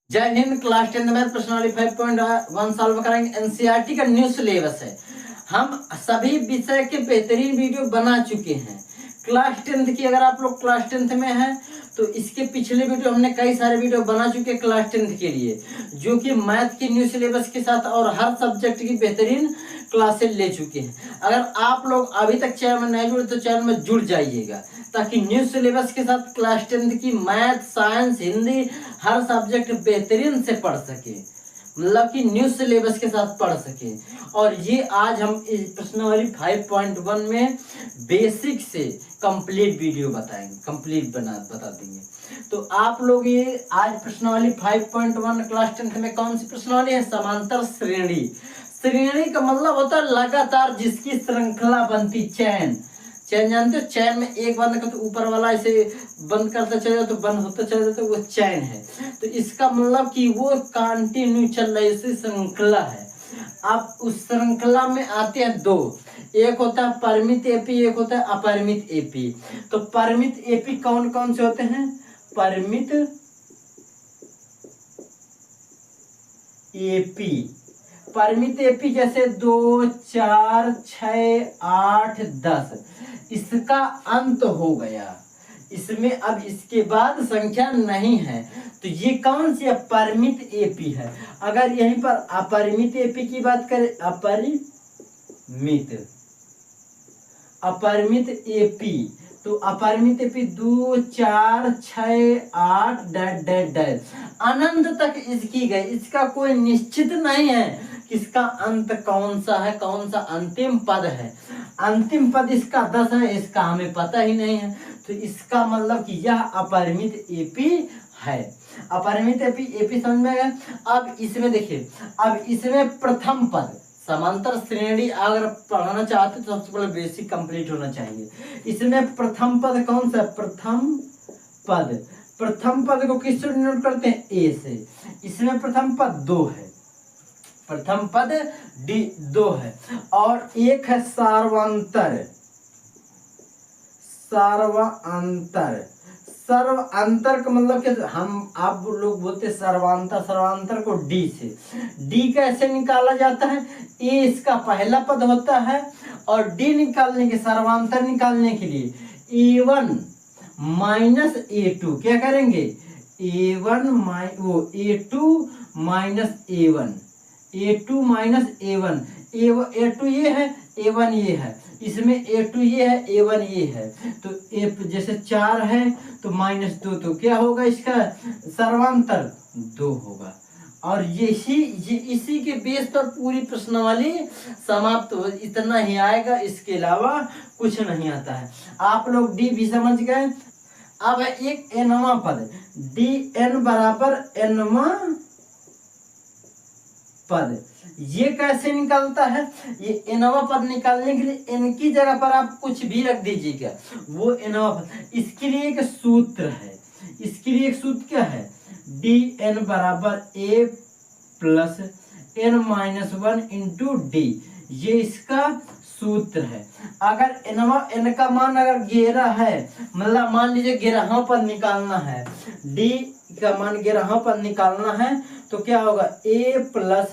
जय हिंद। क्लास 10 में प्रश्नावली 5.1 सॉल्व करेंगे। एनसीईआरटी का न्यू सिलेबस है। हम सभी विषय के बेहतरीन वीडियो बना चुके हैं। क्लास 10 की अगर आप लोग क्लास 10 में हैं तो इसके पिछले वीडियो हमने कई सारे वीडियो बना चुके हैं क्लास 10 के लिए, जो कि मैथ के न्यू सिलेबस के साथ और हर सब्जेक्ट की बेहतरीन क्लासेस ले चुके हैं। अगर आप लोग अभी तक चैनल में नहीं जुड़े तो चैनल में जुड़ जाइएगा, ताकि न्यू सिलेबस के साथ क्लास 10 की मैथ, साइंस, हिंदी हर सब्जेक्ट बेहतरीन से पढ़ सके, मतलब कि न्यू सिलेबस के साथ पढ़ सके। और ये आज हम इस प्रश्नावली 5.1 में बेसिक से कंप्लीट वीडियो बताएंगे, कंप्लीट बता देंगे। तो आप लोग ये आज प्रश्नावली 5.1 क्लास 10 में कौन सी प्रश्नावली है? समांतर श्रेणी। श्रेणी का मतलब होता है लगातार जिसकी श्रृंखला बनती, चैन। चैन जानते हो? चैन में एक बंद कर तो ऊपर वाला ऐसे बंद करता चले जाए तो बंद होता चला जाता है, वो चैन है। तो इसका मतलब कि वो कंटिन्यू चल रही है, श्रृंखला है। आप उस श्रृंखला में आते हैं दो, एक होता है परिमित एपी, एक होता है अपरिमित एपी। तो परिमित एपी कौन कौन से होते हैं? परिमित एपी, परिमित एपी जैसे 2, 4, 6, 8, 10, इसका अंत हो गया, इसमें अब इसके बाद संख्या नहीं है, तो ये कौन सी अपरिमित एपी है। अगर यहीं पर अपरिमित एपी की बात करें, अपरिमित एपी, तो अपरिमित एपी 2, 4, 6, 8 डैश अनंत तक इसकी गई, इसका कोई निश्चित नहीं है कि इसका अंत कौन सा है, कौन सा अंतिम पद है। अंतिम पद इसका 10 है, इसका हमें पता ही नहीं है, तो इसका मतलब कि यह अपरिमित एपी है। अपरिमित एपी समझ में आया। अब इसमें देखिए, अब इसमें प्रथम पद, समांतर श्रेणी अगर पढ़ाना चाहते तो सबसे पहले बेसिक कंप्लीट होना चाहिए। इसमें प्रथम पद कौन सा? प्रथम पद को किससे डिनोट करते हैं? ए से। इसमें प्रथम पद 2 है, प्रथम पद डी 2 है, और एक है सर्वांतर। सर्वांतर का मतलब क्या? हम आप लोग बोलते सर्वांतर, सर्वांतर को डी से। डी कैसे निकाला जाता है? ए इसका पहला पद होता है, और डी निकालने के, सर्वांतर निकालने के लिए A1 माइनस A2 क्या करेंगे? A1 A2 minus A1, A2 minus A1, A2 ये है, A1 ये है, इसमें A2 ये है, A1 ये है, तो जैसे 4 है तो -2, तो क्या होगा इसका? सर्वांतर 2 होगा। और इसी के बेस पर पूरी प्रश्नावली समाप्त हो, इतना ही आएगा, इसके अलावा कुछ नहीं आता है। आप लोग डी भी समझ गए। अब है एक एनवा पद, डी एन बराबर एनवा पद। ये कैसे निकलता है? ये एनवा पद निकालने के लिए एन की जगह पर आप कुछ भी रख दीजिएगा, वो एनवा पद। इसके लिए एक सूत्र है, इसके लिए एक सूत्र क्या है? डी एन बराबर a plus n minus 1 into d, ये इसका सूत्र है। अगर एन का मान अगर 11 है, मतलब मान लीजिए 11वां पद निकालना है, डी का मान 11वां पद निकालना है, तो क्या होगा? a प्लस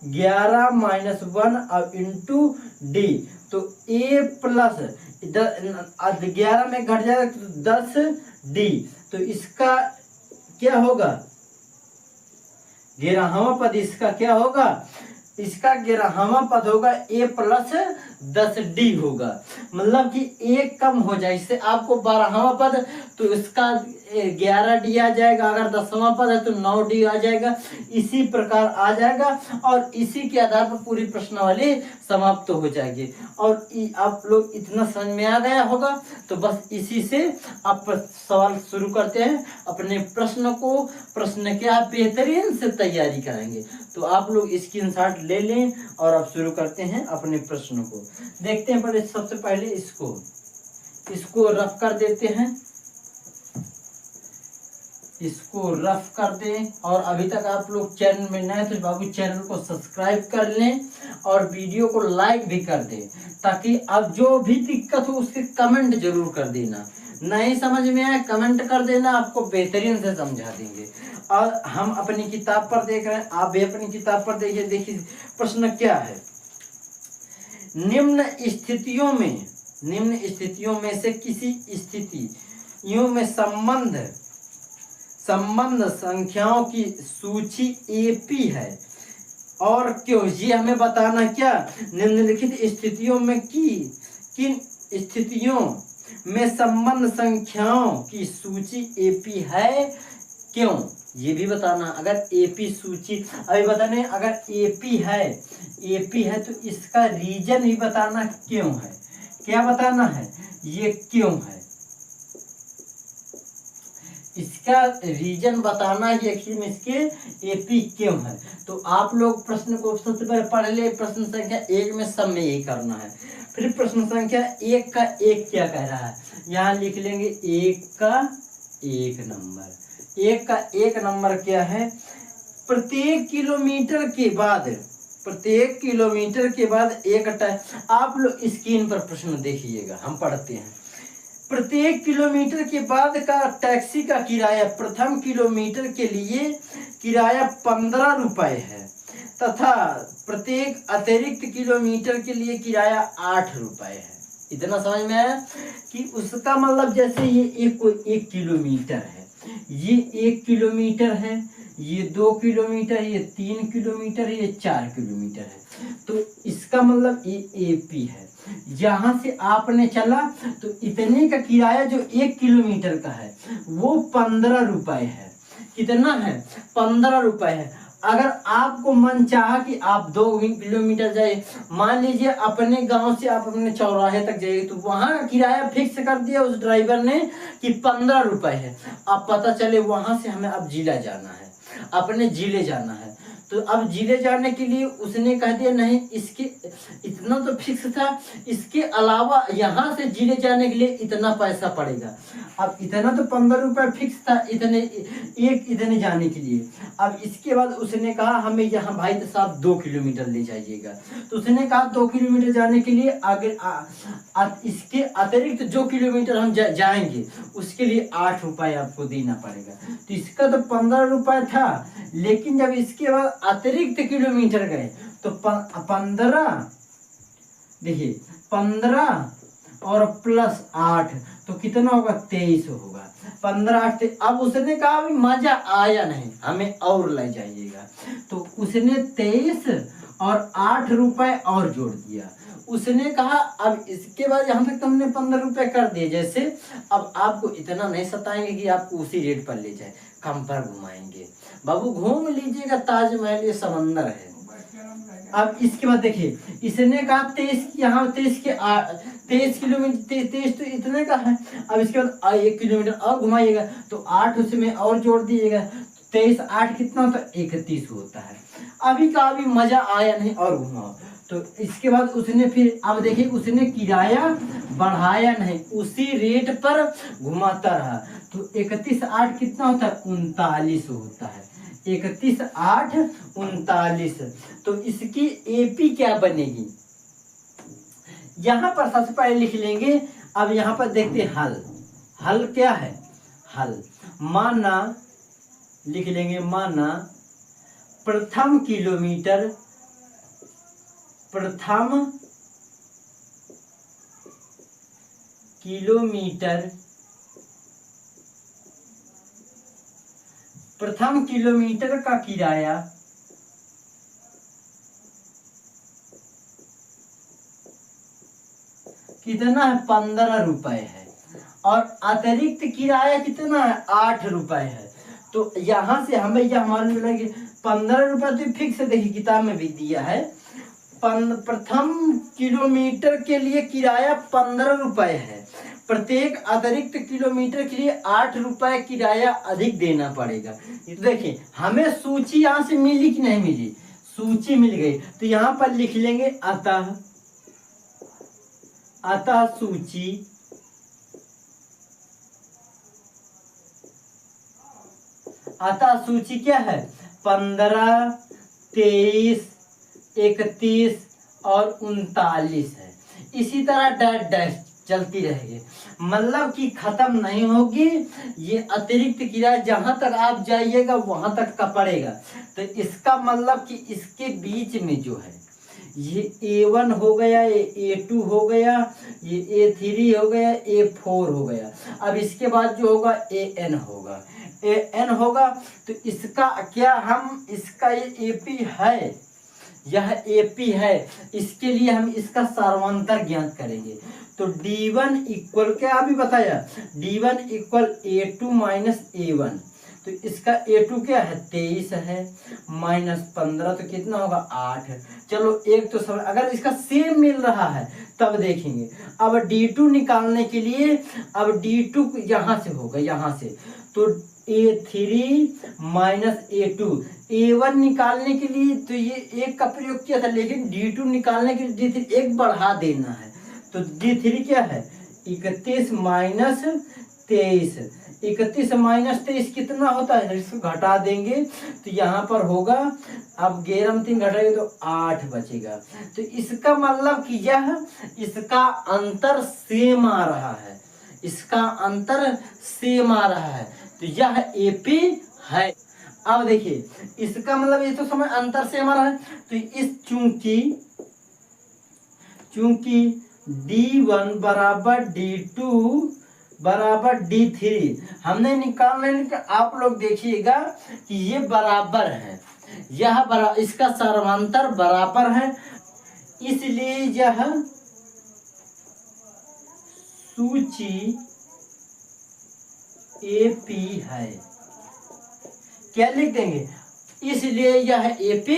11 माइनस 1 और इंटू डी, तो a प्लस 11 में घट जाएगा तो 10 डी, तो इसका क्या होगा? 11वां पद इसका क्या होगा? इसका 11वां पद होगा a प्लस 10 डी होगा, मतलब कि एक कम हो जाए, इससे आपको 12वां पद तो इसका 11 डी आ जाएगा, अगर 10वां पद है तो 9 डी आ जाएगा, इसी प्रकार आ जाएगा, और इसी के आधार पर पूरी प्रश्नावली समाप्त हो जाएगी। और आप लोग इतना समझ में आ गया होगा, तो बस इसी से आप सवाल शुरू करते हैं। अपने प्रश्न को, प्रश्न क्या बेहतरीन से तैयारी करेंगे, तो आप लोग स्क्रीनशॉट ले लें और अब शुरू करते हैं अपने प्रश्नों को। देखते हैं, पहले सबसे पहले इसको रफ कर देते हैं, इसको रफ कर दें। और अभी तक आप लोग चैनल में नए तो बाबू चैनल को सब्सक्राइब कर लें और वीडियो को लाइक भी कर दें, ताकि अब जो भी दिक्कत हो उसके कमेंट जरूर कर देना। नहीं समझ में आए कमेंट कर देना, आपको बेहतरीन से समझा देंगे। और हम अपनी किताब पर देख रहे हैं, आप भी अपनी किताब पर देखिए। देखिए प्रश्न क्या है, निम्न स्थितियों में से किसी स्थितियों में संबंध संख्याओं की सूची एपी है और क्यों, ये हमें बताना। क्या निम्नलिखित स्थितियों में किन स्थितियों में संबंध संख्याओं की सूची एपी है, क्यों, ये भी बताना। अगर एपी सूची अभी बताने, अगर एपी है तो इसका रीजन भी बताना क्यों है। क्या बताना है, ये क्यों है, इसका रीजन बताना है कि आखिर में इसके एपी क्यों है। तो आप लोग प्रश्न को सबसे पहले पढ़ ले। प्रश्न संख्या 1 में सब में यही करना है। फिर प्रश्न संख्या 1 का 1 क्या कह रहा है, यहाँ लिख लेंगे 1 का 1 नंबर। 1 का 1 नंबर क्या है, प्रत्येक किलोमीटर के बाद एक आप लोग स्क्रीन पर प्रश्न देखिएगा, हम पढ़ते हैं। प्रत्येक किलोमीटर के बाद का टैक्सी का किराया प्रथम किलोमीटर के लिए किराया 15 रुपए है तथा प्रत्येक अतिरिक्त किलोमीटर के लिए किराया 8 रुपए है। इतना समझ में आया कि उसका मतलब जैसे ये एक किलोमीटर है, ये 1 किलोमीटर है, ये 2 किलोमीटर, ये 3 किलोमीटर, ये 4 किलोमीटर है। तो इसका मतलब ये एपी है। जहां से आपने चला तो इतने का किराया जो 1 किलोमीटर का है वो 15 रुपए है। कितना है, 15 रुपए है। अगर आपको मन चाहा कि आप 2 किलोमीटर जाइए, मान लीजिए अपने गांव से आप अपने चौराहे तक जाइए, तो वहां किराया फिक्स कर दिया उस ड्राइवर ने कि 15 रुपए है। अब पता चले वहां से हमें अब जिला जाना है, अपने जिले जाना है, तो अब जिले जाने के लिए उसने कह दिया नहीं, इसके इतना तो फिक्स था, इसके अलावा यहाँ से जिले जाने के लिए इतना पैसा पड़ेगा। अब इतना तो 15 रुपए फिक्स था इतने जाने के लिए। अब इसके बाद उसने कहा हमें यहाँ भाई साहब 2 किलोमीटर ले जाइएगा, तो उसने कहा 2 किलोमीटर जाने के लिए आगे इसके अतिरिक्त जो किलोमीटर हम जाएंगे उसके लिए 8 रुपए आपको देना पड़ेगा। तो इसका तो 15 रुपए था, लेकिन जब इसके बाद अतिरिक्त किलोमीटर गए तो 15, देखिए 15 और प्लस 8 तो कितना होगा, 23 होगा। 15 8 अब उसने कहा अभी मजा आया नहीं, हमें और ले जाइएगा, तो उसने 23 और 8 रुपए और जोड़ दिया। उसने कहा अब इसके बाद यहाँ तक तो हमने 15 रुपए कर दिए, जैसे अब आपको इतना नहीं सताएंगे कि आपको उसी रेट पर ले जाए, कम पर घुमाएंगे। बाबू घूम लीजिएगा, ताजमहल ये समंदर है। अब इसके बाद देखिए इसने कहा 23 यहाँ 23 किलोमीटर 23 तो इतने का है। अब इसके बाद 1 किलोमीटर और घुमाइएगा तो 8 उसमें और जोड़ दीजिएगा, 23 8 कितना होता है, 31 होता है। अभी का अभी मजा आया नहीं और घुमाओ, तो इसके बाद उसने फिर अब देखिए उसने किराया बढ़ाया नहीं, उसी रेट पर घुमाता रहा। तो 31 8 कितना होता है, 39 होता है। 31 8 39। तो इसकी एपी क्या बनेगी, यहां पर सबसे पहले लिख लेंगे। अब यहां पर देखते हैं हल क्या है, हल माना लिख लेंगे, माना प्रथम किलोमीटर प्रथम किलोमीटर का किराया कितना है, 15 रुपए है और अतिरिक्त किराया कितना है, 8 रुपए है। तो यहाँ से हमें यह मालूम मिला कि 15 रुपए तो फिक्स, देखिए किताब में भी दिया है। प्रथम किलोमीटर के लिए किराया 15 रुपए है, प्रत्येक अतिरिक्त किलोमीटर के लिए 8 रुपए किराया अधिक देना पड़ेगा। देखिए हमें सूची यहाँ से मिली कि नहीं मिली, सूची मिल गई। तो यहाँ पर लिख लेंगे अतः सूची क्या है, 15 23 31 और 39 है। इसी तरह डैश डैश चलती रहेगी, मतलब कि खत्म नहीं होगी। ये अतिरिक्त क्रिया जहां तक आप जाइएगा वहां तक का पड़ेगा। तो इसका मतलब कि इसके बीच में जो है ये A1 हो गया, ये A2 हो गया, ये A3 हो गया, A4 हो गया। अब इसके बाद जो होगा AN होगा, AN होगा। तो इसका क्या हम इसका ये AP है, यह AP है, इसके लिए हम इसका सार्वंतर ज्ञात करेंगे। तो D1 इक्वल क्या अभी बताया, D1 equal A2 minus A1। तो इसका A2 क्या है 23 है, माइनस 15 तो कितना होगा 8। चलो एक तो समझ, अगर इसका सेम मिल रहा है तब देखेंगे। अब D2 निकालने के लिए, अब D2 यहाँ से होगा, यहाँ से तो A3 माइनस A2, A1 निकालने के लिए तो ये एक का प्रयोग किया था, लेकिन D2 निकालने के लिए D3 एक बढ़ा देना है। तो D3 क्या है 31 माइनस 23, 31 माइनस 23 कितना होता है, इसको घटा देंगे तो यहाँ पर होगा, अब 11 में 3 घटाएंगे तो 8 बचेगा। तो इसका मतलब कि यह इसका अंतर सेम आ रहा है, इसका अंतर सेम आ रहा है, तो यह AP है। अब देखिए इसका मतलब ये तो समझ अंतर सेम आ रहा है। तो इस चूंकि D1 बराबर D2 बराबर D3 हमने निकालने का, आप लोग देखिएगा कि ये बराबर है, यह इसका सर्वांतर बराबर है, इसलिए यह सूची AP है। क्या लिख देंगे, इसलिए यह AP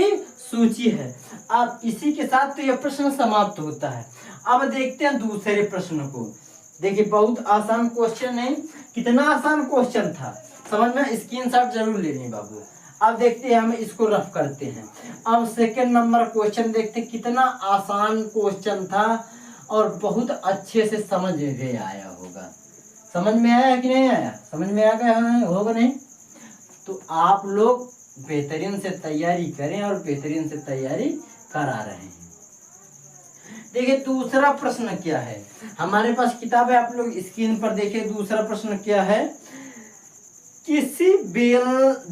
सूची है। अब इसी के साथ तो यह प्रश्न समाप्त होता है। अब देखते हैं दूसरे प्रश्न को। देखिए बहुत आसान क्वेश्चन है, कितना आसान क्वेश्चन था समझ में, स्क्रीनशॉट जरूर लेने बाबू। अब देखते हैं, हम इसको रफ करते हैं। अब सेकंड नंबर क्वेश्चन देखते हैं, कितना आसान क्वेश्चन था और बहुत अच्छे से समझ में आया होगा। समझ में आया कि नहीं आया, समझ में आ गया होगा नहीं, तो आप लोग बेहतरीन से तैयारी करें और बेहतरीन से तैयारी करा रहे हैं। देखिए दूसरा प्रश्न क्या है, हमारे पास किताब है, आप लोग स्क्रीन पर देखिए। दूसरा प्रश्न क्या है, किसी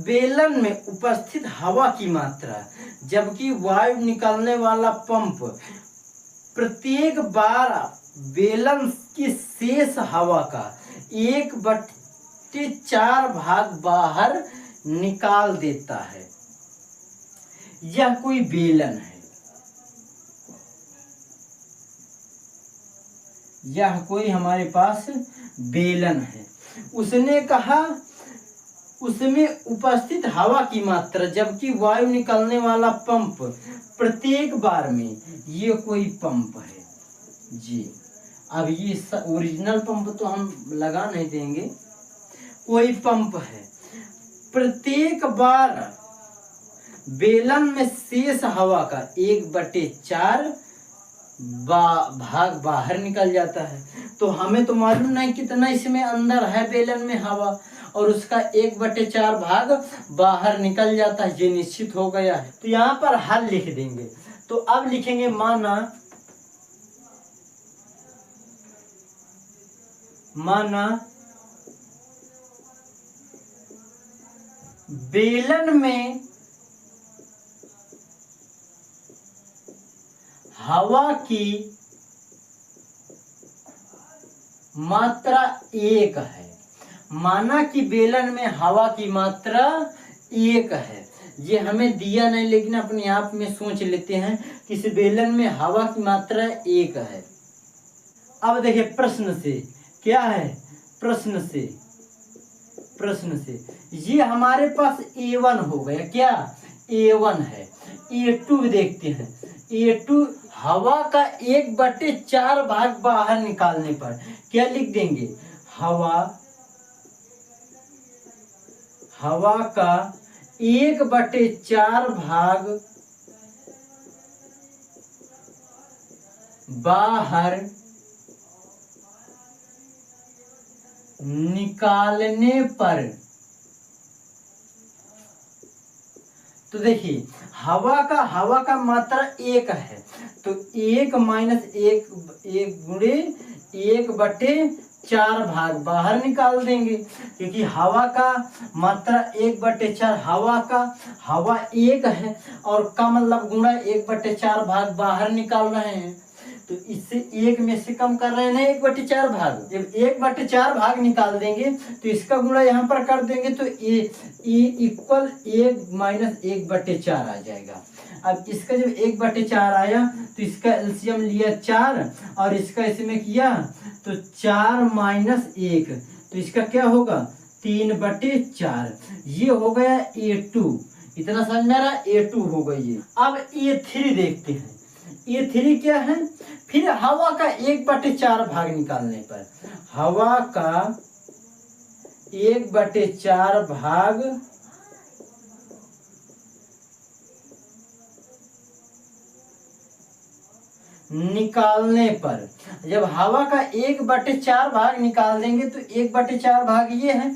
बेलन में उपस्थित हवा की मात्रा जबकि वायु निकालने वाला पंप प्रत्येक बार बेलन की शेष हवा का 1/4 भाग बाहर निकाल देता है। यह कोई बेलन है, यह कोई हमारे पास बेलन है। उसने कहा उसमें उपस्थित हवा की मात्रा जबकि वायु निकालने वाला पंप प्रत्येक बार में, ये कोई पंप है जी। अब ये ओरिजिनल पंप तो हम लगा नहीं देंगे, कोई पंप है, प्रत्येक बार बेलन में शेष हवा का 1/4 भाग बाहर निकल जाता है। तो हमें तो मालूम नहीं कितना इसमें अंदर है बेलन में हवा, और उसका 1/4 भाग बाहर निकल जाता है, ये निश्चित हो गया है। तो यहाँ पर हल लिख देंगे। तो अब लिखेंगे माना बेलन में हवा की मात्रा 1 है। माना कि बेलन में हवा की मात्रा 1 है, ये हमें दिया नहीं लेकिन अपने आप में सोच लेते हैं कि इस बेलन में हवा की मात्रा 1 है। अब देखिए प्रश्न से क्या है, प्रश्न से ये हमारे पास A1 हो गया, क्या A1 है। A2 देखते हैं, A2 हवा का 1/4 भाग बाहर निकालने पर क्या लिख देंगे, हवा का 1/4 भाग बाहर निकालने पर। तो देखिए हवा का मात्रा 1 है, तो 1 - 1 गुणे 1/4 भाग बाहर निकाल देंगे, क्योंकि हवा का मात्रा 1/4 हवा 1 है, और का मतलब गुणा 1/4 भाग बाहर निकाल रहे हैं, तो इससे 1 में से कम कर रहे हैं ना 1/4 भाग। जब 1/4 भाग निकाल देंगे तो इसका गुणा यहाँ पर कर देंगे तो ए इक्वल 1 माइनस 1/4 आ जाएगा। अब इसका जब 1/4 आया तो इसका एलसीएम लिया 4 और इसका इसमें किया तो 4 माइनस 1, तो इसका क्या होगा 3/4। ये हो गया A2, इतना समझ में आ रहा है, A2 हो गई ये। अब A3 देखते हैं। A3 क्या है, फिर हवा का 1/4 भाग निकालने पर हवा का 1/4 भाग निकालने पर, जब हवा का 1/4 भाग निकाल देंगे तो 1/4 भाग ये है,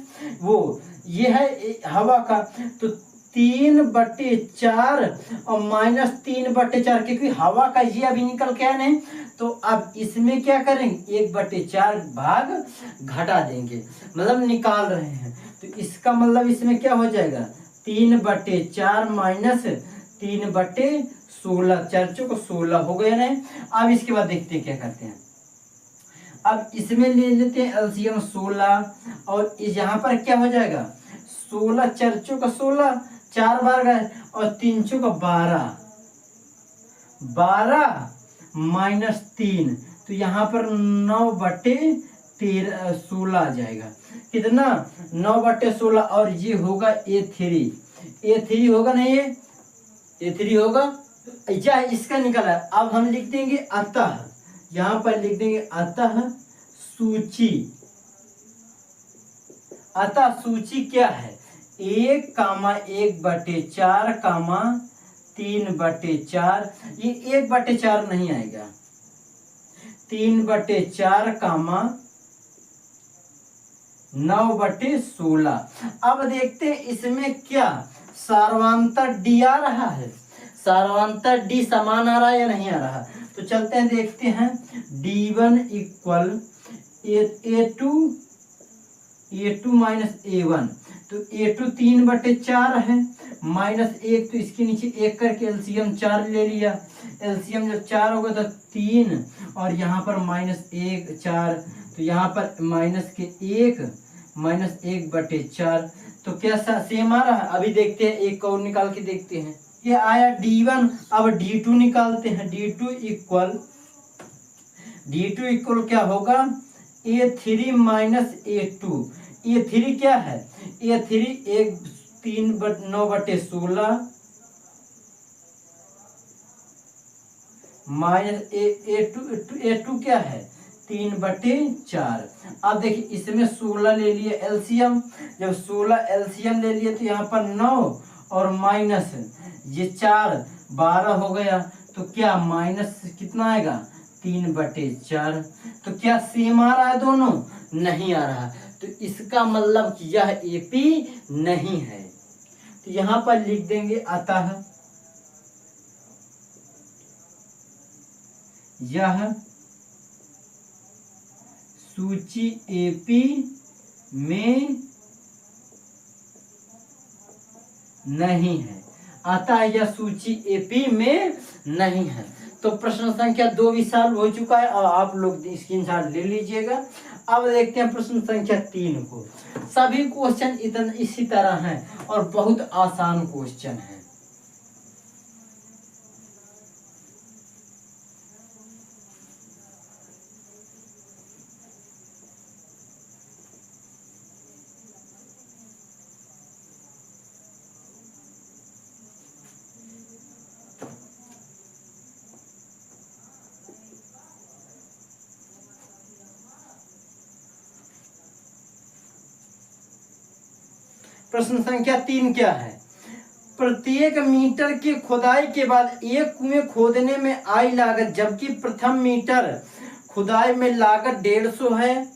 ये है हवा का, तो 3/4 और माइनस 3/4, क्योंकि हवा का ये अभी निकल के आया नहीं, तो अब इसमें क्या करेंगे 1/4 भाग घटा देंगे, मतलब निकाल रहे हैं, तो इसका मतलब इसमें क्या हो जाएगा 3/4 माइनस 3/16, 4 चौक 16 हो गया नहीं। अब इसके बाद देखते हैं क्या करते हैं। अब इसमें ले लेते हैं एलसीएम 16, और यहाँ पर क्या हो जाएगा 16 4 चौक 16, 4 बार गए और 3 चौक 12 माइनस 3, तो यहाँ पर 9/16 आ जाएगा। कितना 9/16, और ये होगा A3 होगा नहीं, ये A3 होगा, या इसका निकला। अब हम लिख देंगे अतः, यहाँ पर लिख देंगे अतः सूची क्या है 1/4 3/4, ये 1/4 नहीं आएगा, 3/4 9/16। अब देखते हैं इसमें क्या सार्वंतर डी आ रहा है, सार्वंतर डी समान आ रहा है या नहीं आ रहा, तो चलते हैं देखते हैं। D1 equal A2 minus A1, तो A2 3/4 है माइनस 1, तो इसके नीचे 1 करके एलसीएम 4 ले लिया, एलसीएम जब 4 होगा तो 3 और यहाँ पर माइनस 1 4, तो यहाँ पर माइनस के 1 माइनस 1/4, तो क्या सेम आ रहा है। अभी देखते हैं एक और निकाल के देखते हैं, ये आया D1। अब D2 निकालते हैं। D2 इक्वल क्या होगा A3 माइनस A2। A3 क्या है, A3 9/16 माइनस A2 क्या है 3/4। अब देखिए इसमें 16 ले लिए एलसीएम, जब 16 एलसीएम ले लिए तो यहाँ पर 9 और माइनस ये 4 12 हो गया, तो क्या माइनस कितना आएगा 3/4। तो क्या सेम आ रहा है दोनों, नहीं आ रहा, तो इसका मतलब यह एपी नहीं है, तो यहाँ पर लिख देंगे अतः यह सूची एपी में नहीं है, अतः यह सूची एपी में नहीं है। तो प्रश्न संख्या 2 भी सॉल्व हो चुका है और आप लोग स्क्रीनशॉट ले लीजिएगा। अब देखते हैं प्रश्न संख्या 3 को। सभी क्वेश्चन इसी तरह हैं और बहुत आसान क्वेश्चन है। प्रश्न संख्या 3 क्या है, प्रत्येक मीटर की खुदाई के बाद एक कुएं खोदने में आई लागत, जबकि प्रथम मीटर खुदाई में लागत 150 है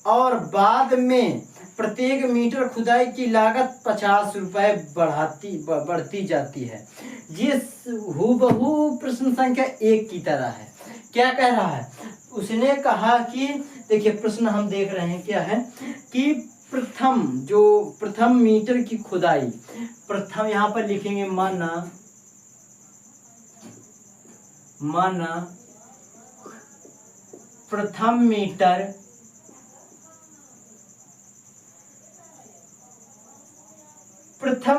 और बाद में प्रत्येक मीटर खुदाई की लागत 50 रुपए बढ़ती जाती है। ये हूबहू प्रश्न संख्या 1 की तरह है। क्या कह रहा है, उसने कहा कि देखिए प्रश्न हम देख रहे हैं क्या है कि प्रथम मीटर की खुदाई, प्रथम यहाँ पर लिखेंगे माना प्रथम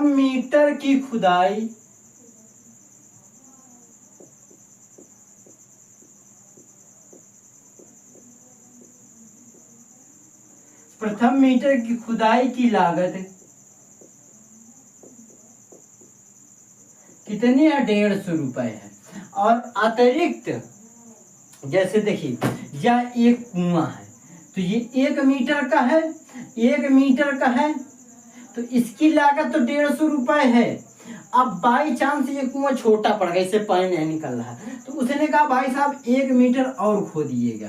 मीटर की खुदाई प्रथम मीटर की खुदाई की लागत कितनी है? 150 रुपए है। और अतिरिक्त जैसे देखिए यह एक कुआं है तो ये 1 मीटर का है, 1 मीटर का है तो इसकी लागत तो 150 रुपए है। अब बाई चांस ये कुआं छोटा पड़ गया, इससे पानी नहीं निकल रहा तो उसने कहा भाई साहब 1 मीटर और खोदिएगा,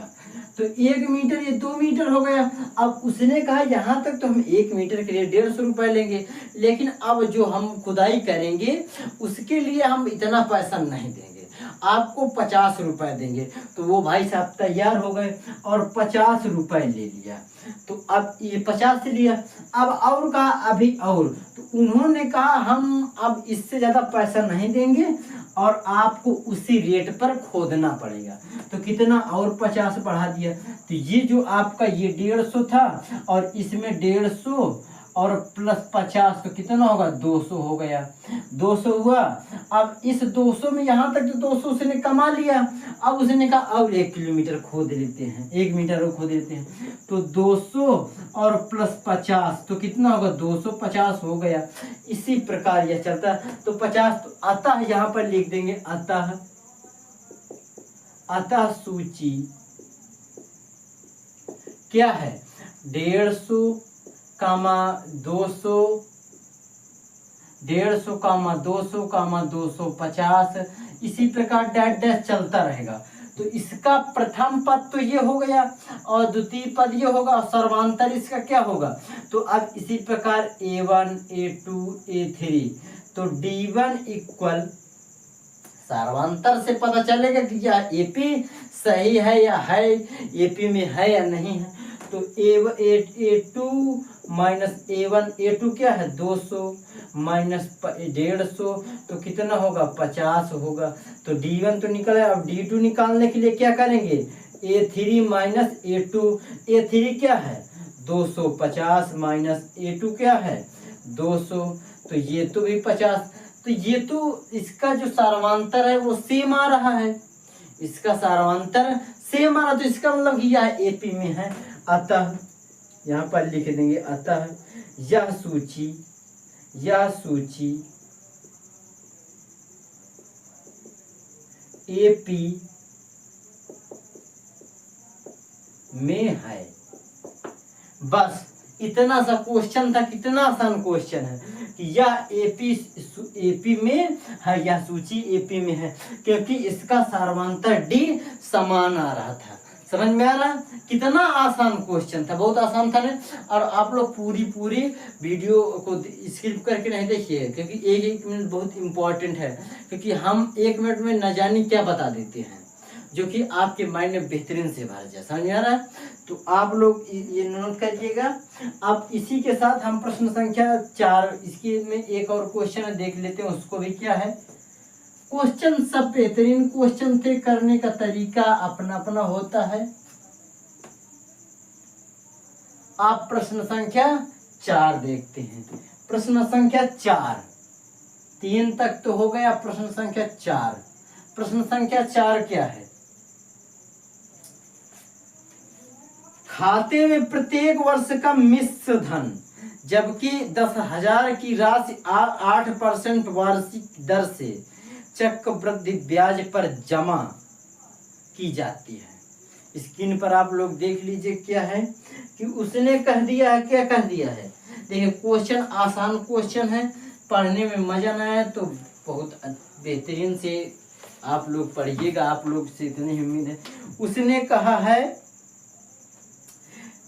तो 1 मीटर ये 2 मीटर हो गया। अब उसने कहा यहाँ तक तो हम 1 मीटर के लिए 150 रुपए लेंगे, लेकिन अब जो हम खुदाई करेंगे उसके लिए हम इतना पैसा नहीं देंगे, आपको 50 रुपए देंगे। तो वो भाई साहब तैयार हो गए और 50 रुपए ले लिया। तो अब ये 50 लिया, अब और कहा अभी और, तो उन्होंने कहा हम अब इससे ज्यादा पैसा नहीं देंगे और आपको उसी रेट पर खोदना पड़ेगा। तो कितना और 50 बढ़ा दिया, तो ये जो आपका ये 150 था और इसमें 150 और प्लस 50 तो कितना होगा? 200 हो गया, 200 हुआ। अब इस 200 में यहाँ तक तो 200 उसने कमा लिया। अब उसने कहा और 1 किलोमीटर खोद लेते हैं, 1 मीटर और खोद लेते हैं, तो 200 और प्लस 50 तो कितना होगा? 250 हो गया। इसी प्रकार यह चलता है। तो 50 तो अतः यहाँ पर लिख देंगे अतः सूची क्या है? 150 कामा 200, 150 कामा 200 कामा 250, इसी प्रकार डैश डैश चलता रहेगा। तो इसका प्रथम पद तो ये हो गया और द्वितीय पद ये होगा और सर्वांतर इसका क्या होगा? तो अब इसी प्रकार A1 A2 A3, तो D1 इक्वल सर्वांतर से पता चलेगा कि यह AP सही है या है, AP में है या नहीं है। तो A2 माइनस A1, A2 क्या है? 200 माइनस 150 तो कितना होगा? 50 होगा। तो D1 तो निकला। अब D2 निकालने के लिए क्या करेंगे? A3 माइनस A2, A3 क्या है? 250 माइनस A2 क्या है? 200, तो ये तो भी 50। तो ये तो इसका जो सार्वंतर है वो सेम आ रहा है, इसका सार्वंतर सेम आ रहा, तो इसका मतलब कि यह AP में है। अतः यहाँ पर लिख देंगे अतः यह सूची AP में है। बस इतना सा क्वेश्चन था। कितना आसान क्वेश्चन है कि यह AP में है, यह सूची AP में है, क्योंकि इसका सार्वंतर D समान आ रहा था। समझ में आ रहा? कितना आसान क्वेश्चन था, बहुत आसान था ना। और आप लोग पूरी वीडियो को स्किप करके नहीं देखिए, क्योंकि एक मिनट बहुत इंपॉर्टेंट है, क्योंकि हम 1 मिनट में न जाने क्या बता देते हैं जो कि आपके माइंड में बेहतरीन से भर जाए। समझ में आ रहा है? तो आप लोग ये नोट करिएगा। अब इसी के साथ हम प्रश्न संख्या 4 इसके में एक और क्वेश्चन देख लेते हैं, उसको भी क्या है। क्वेश्चन सब बेहतरीन क्वेश्चन थे, करने का तरीका अपना अपना होता है। आप प्रश्न संख्या 4 देखते हैं। प्रश्न संख्या 4, 3 तक तो हो गया, प्रश्न संख्या 4। प्रश्न संख्या 4 क्या है? खाते में प्रत्येक वर्ष का मिश्र धन जबकि 10,000 की राशि 8% वार्षिक दर से चक्रवृद्धि ब्याज पर जमा की जाती है। स्क्रीन पर आप लोग देख लीजिए क्या है कि उसने कह दिया है, क्या कह दिया है। देखिए क्वेश्चन आसान क्वेश्चन है, पढ़ने में मजा ना आए तो बहुत बेहतरीन से आप लोग पढ़िएगा, आप लोग से इतनी ही उम्मीद है। उसने कहा है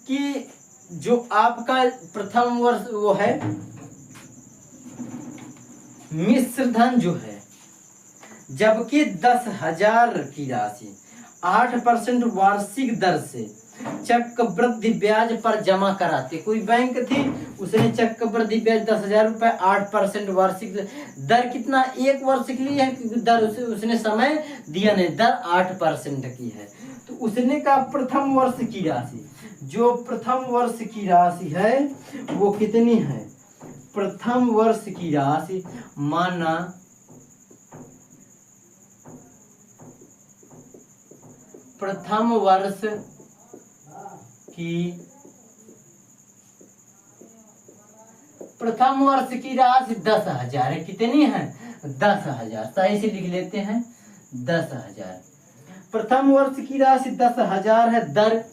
कि जो आपका प्रथम वर्ष वो है मिश्र धन जो है, जबकि 10,000 की राशि 8% वार्षिक दर से चक्रवृद्धि ब्याज पर जमा कराते। कोई बैंक थी, उसने चक्रवृद्धि ब्याज 10,000 रुपए 8% वार्षिक दर, कितना 1 वर्ष के लिए है क्योंकि दर उसने समय दिया नहीं, दर 8% की है। तो उसने कहा प्रथम वर्ष की राशि, जो प्रथम वर्ष की राशि है वो कितनी है, प्रथम वर्ष की राशि माना प्रथम वर्ष की राशि 10,000 है। कितनी है, 10,000, सही से लिख लेते हैं 10,000। प्रथम वर्ष की राशि 10,000 है, दर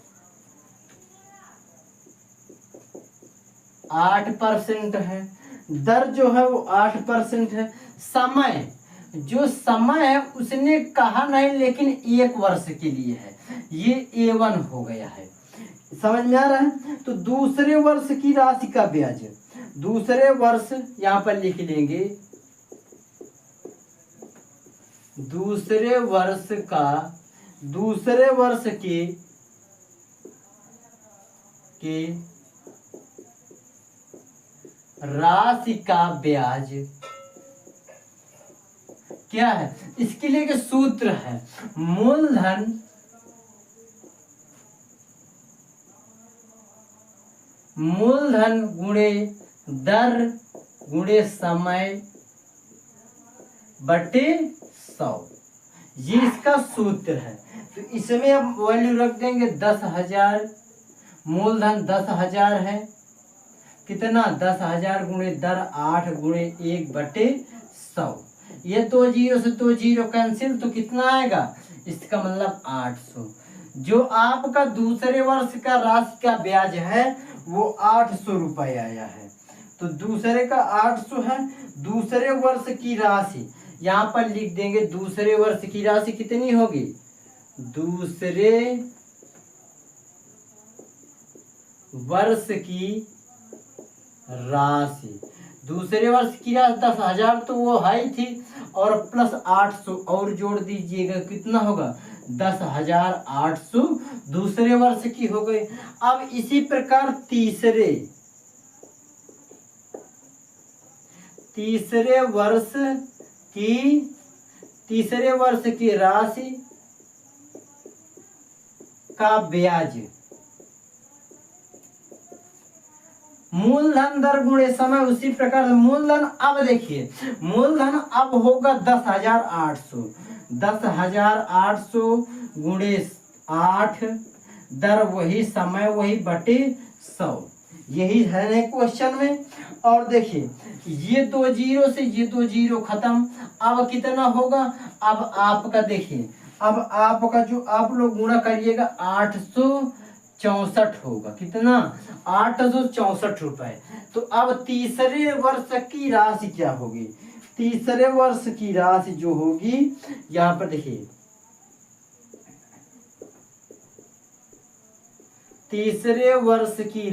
8% है, दर जो है वो 8% है। समय, जो समय है उसने कहा नहीं लेकिन 1 वर्ष के लिए है, ये A1 हो गया है। समझ में आ रहा है। तो दूसरे वर्ष की राशि का ब्याज, दूसरे वर्ष यहां पर लिख लेंगे, दूसरे वर्ष के राशि का ब्याज क्या है, इसके लिए के सूत्र है मूलधन गुणे दर गुणे समय बटे 100, ये इसका सूत्र है। तो इसमें अब वैल्यू रख देंगे 10,000, मूलधन 10,000 है, कितना 10,000 गुणे दर 8 गुणे 1/100। ये 2 जीरो से 2 जीरो कैंसिल, तो कितना आएगा, इसका मतलब 800। जो आपका दूसरे वर्ष का राशि का ब्याज है वो 800 रुपये आया है। तो दूसरे का 800 है, दूसरे वर्ष की राशि यहाँ पर लिख देंगे, दूसरे वर्ष की राशि कितनी होगी, दूसरे वर्ष की राशि, दूसरे वर्ष की राशि 10,000 तो वो हाई थी, और प्लस 800 और जोड़ दीजिएगा, कितना होगा 10,800 दूसरे वर्ष की हो गई। अब इसी प्रकार तीसरे वर्ष की राशि का ब्याज, मूलधन दर गुणे समय, उसी प्रकार मूलधन, अब देखिए मूलधन अब होगा 10,800, 10,800 गुणे 8, दर वही समय वही बटे 100, यही है ना क्वेश्चन में। और देखिए ये 2 जीरो से ये 2 जीरो खत्म, अब कितना होगा, अब आपका देखिए, अब आपका जो आप लोग गुणा करिएगा 864 होगा, कितना 864 रुपए। तो अब तीसरे वर्ष की राशि क्या होगी, तीसरे वर्ष की राशि जो होगी यहाँ पर देखिए, तीसरे वर्ष की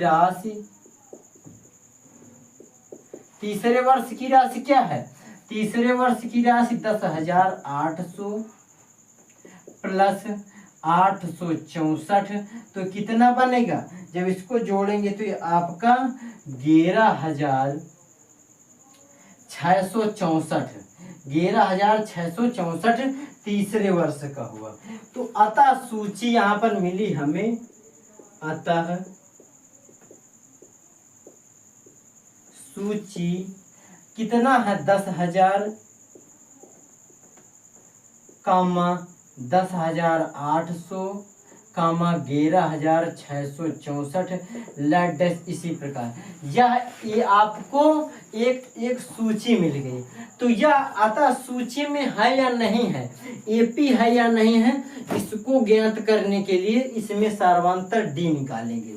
राशि क्या है, तीसरे वर्ष की राशि 10,800 प्लस 864, तो कितना बनेगा, जब इसको जोड़ेंगे तो ये आपका 11,664 तीसरे वर्ष का हुआ। तो अतः सूची यहाँ पर मिली हमें, अतः सूची कितना है 10,000 कामा 10,800 कामा 11,664 लेट डैश, इसी प्रकार ये आपको एक सूची मिल गई। तो यह अतः सूची में है या नहीं है, एपी है या नहीं है, इसको ज्ञात करने के लिए इसमें सार्वंतर डी निकालेंगे।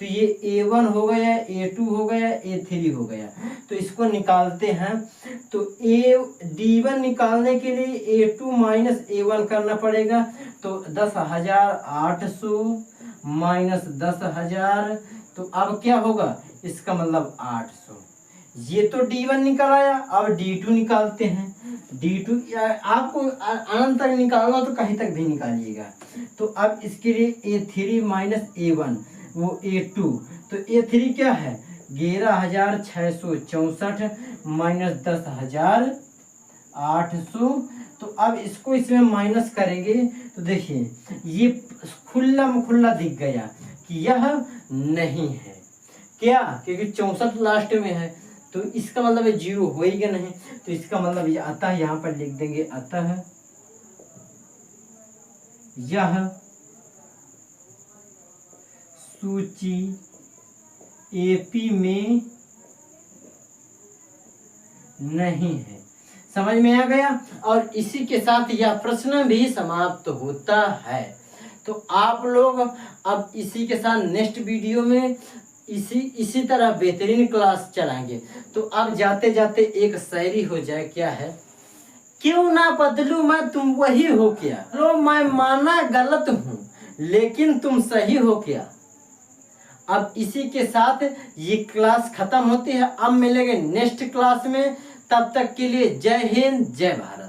तो ये A1 हो गया, A2 हो गया, A3 हो गया, तो इसको निकालते हैं। तो D1 निकालने के लिए A2 माइनस A1 करना पड़ेगा। तो 10,800 माइनस 10,000, तो अब क्या होगा, इसका मतलब 800। ये तो D1 निकल आया, अब D2 निकालते हैं। D2 आपको अनंत तक निकालना तो कहीं तक भी निकालिएगा। तो अब इसके लिए A3 माइनस A1 वो A2, तो A3 क्या है 11,664 माइनस 10,800। तो अब इसको इसमें माइनस करेंगे तो देखिए ये खुला खुला दिख गया कि यह नहीं है, क्या, क्योंकि 64 लास्ट में है, तो इसका मतलब है 0 होएगा नहीं, तो इसका मतलब ये अतः यहाँ पर लिख देंगे अतः यह सूची एपी में नहीं है। समझ में आ गया। और इसी के साथ यह प्रश्न भी समाप्त होता है। तो आप लोग अब इसी के साथ नेक्स्ट वीडियो में इसी तरह बेहतरीन क्लास चलाएंगे। तो अब जाते जाते एक शायरी हो जाए, क्या है, क्यों ना बदलूं मैं तुम वही हो क्या, लो मैं माना गलत हूं लेकिन तुम सही हो क्या। अब इसी के साथ ये क्लास खत्म होती है। अब मिलेंगे नेक्स्ट क्लास में, तब तक के लिए जय हिंद जय भारत।